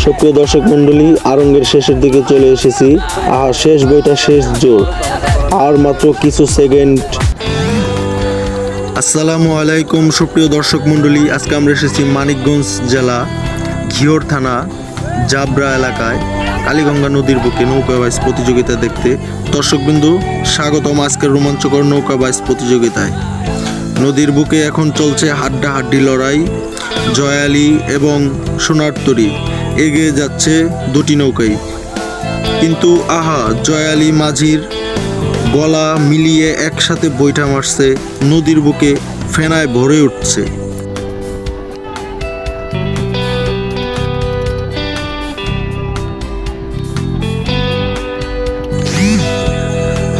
সুপ্রিয় দর্শক মন্ডলী, আরঙ্গের শেষের দিকে চলে এসেছি। শেষ বইটা শেষ জোর, আর মাত্র কিছু সেকেন্ড। আসসালামু আলাইকুম সুপ্রিয় দর্শক মন্ডলী, আজকে আমরা এসেছি মানিকগঞ্জ জেলা ঘিওর থানা জাবরা এলাকায় কালীগঙ্গা নদীর বুকে নৌকা বাইচ প্রতিযোগিতা দেখতে। দর্শকবিন্দু, স্বাগতম আজকের রোমাঞ্চকর নৌকা বাইচ প্রতিযোগিতায়। নদীর বুকে এখন চলছে হাড্ডাহাড্ডি লড়াই। জয়ালি এবং সোনারতরী এগিয়ে যাচ্ছে দুটি নৌকাই, কিন্তু জয়ালি মাঝির গলা মিলিয়ে একসাথে বৈঠা মারছে, নদীর বুকে ফেনায় ভরে উঠছে।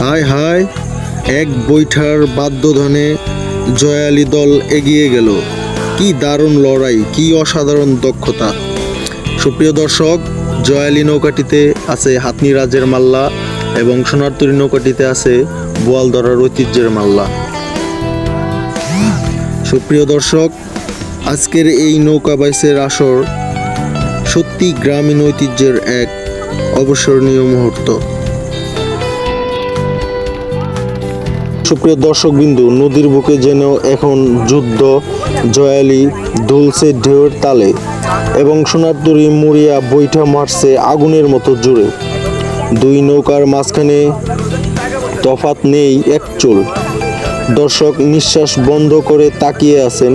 হায় হায়, এক বৈঠার বাদ্যধ্বনে জয়ালি দল এগিয়ে গেল। কি দারুণ লড়াই, কি অসাধারণ দক্ষতা। সুপ্রিয় দর্শক, জয়ালি নৌকাটিতে আছে হাতনি রাজের মাল্লা এবং সোনারতরী নৌকাটিতে আছে বোয়ালদরার ঐতিহ্যের মাল্লা। সুপ্রিয় দর্শক, আজকের এই নৌকা বাইচের আসর সত্যি গ্রামীণ ঐতিহ্যের এক অবিস্মরণীয় মুহূর্ত। সুপ্রিয় দর্শকবিন্দু, নদীর বুকে যেন এখন যুদ্ধ। জয়ালি দুলছে ঢেউয়ের তালে এবং সোনারতরী মুড়িয়া বৈঠা মারছে আগুনের মতো জোরে। দুই নৌকার মাঝখানে তফাৎ নেই এক চুল। দর্শক নিঃশ্বাস বন্ধ করে তাকিয়ে আছেন,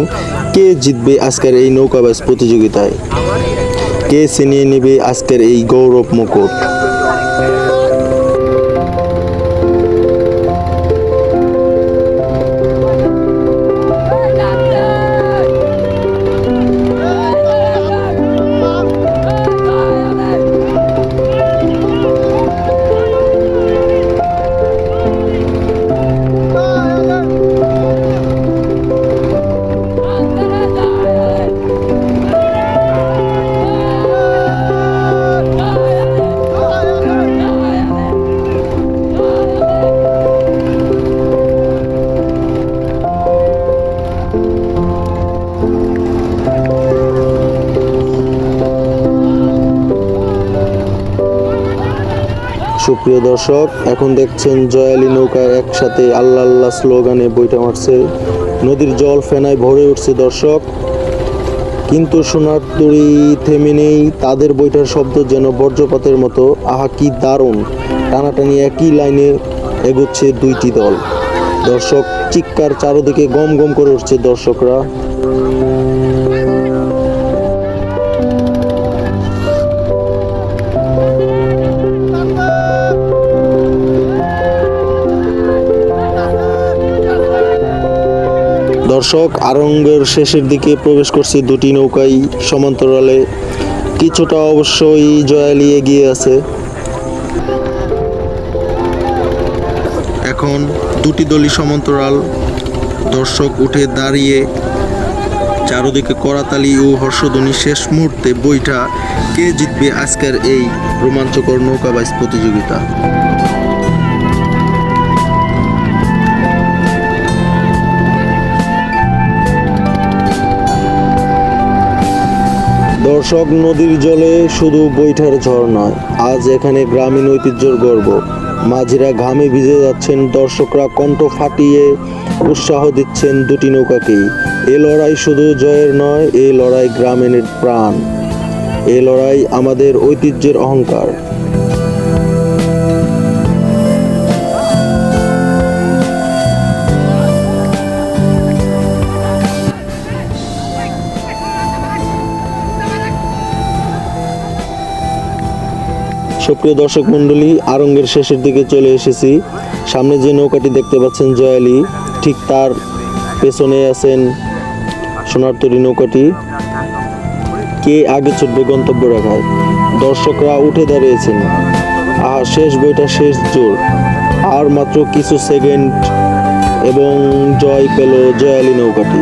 কে জিতবে আজকের এই নৌকা বাইচ প্রতিযোগিতায়, কে ছিনিয়ে নেবে আজকের এই গৌরব মুকুট। সুপ্রিয় দর্শক, এখন দেখছেন জয়ালি নৌকা একসাথে আল্লাহ আল্লাহ স্লোগানে বৈঠা মারছে, নদীর জল ফেনায় ভরে উঠছে দর্শক। কিন্তু সোনারতরী থেমে নেই, তাদের বৈঠার শব্দ যেন বজ্রপাতের মতো। কি দারুণ টানাটানি, একই লাইনে এগোচ্ছে দুইটি দল। দর্শক চিৎকার, চারদিকে গম গম করে উঠছে দর্শকরা। দর্শক, আরঙ্গের শেষের দিকে প্রবেশ করছে দুটি নৌকাই সমান্তরালে। কিছুটা অবশ্যই জয়ালি এগিয়ে আছে। এখন দুটি দলই সমান্তরাল। দর্শক উঠে দাঁড়িয়ে, চারদিকে করতালি ও হর্ষধ্বনি। শেষ মুহূর্তে বৈঠা, কে জিতবে আজকের এই রোমাঞ্চকর নৌকা বাইচ প্রতিযোগিতা। দর্শক, নদীর জলে শুধু বৈঠার ঝড় নয়, আজ এখানে গ্রামীণ ঐতিহ্যের গর্ব। মাঝিরা ঘামে ভিজে যাচ্ছেন, দর্শকরা কণ্ঠ ফাটিয়ে উৎসাহ দিচ্ছেন দুটি নৌকাকেই। এ লড়াই শুধু জয়ের নয়, এই লড়াই গ্রামীণের প্রাণ, এ লড়াই আমাদের ঐতিহ্যের অহংকার। সুপ্রিয় দর্শক মন্ডলী, আরঙ্গের শেষের দিকে চলে এসেছি। সামনে যে নৌকাটি দেখতে পাচ্ছেন জয়ালি, ঠিক তার পেছনে আছেন সোনারতরী নৌকাটি। কে আগে ছুটবে গন্তব্য রেখায়, দর্শকরা উঠে দাঁড়িয়েছেন। শেষ বইটা শেষ জোর, আর মাত্র কিছু সেকেন্ড এবং জয় পেল জয়ালি নৌকাটি।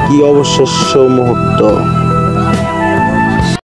কি অবিশ্বাস্য মুহূর্ত।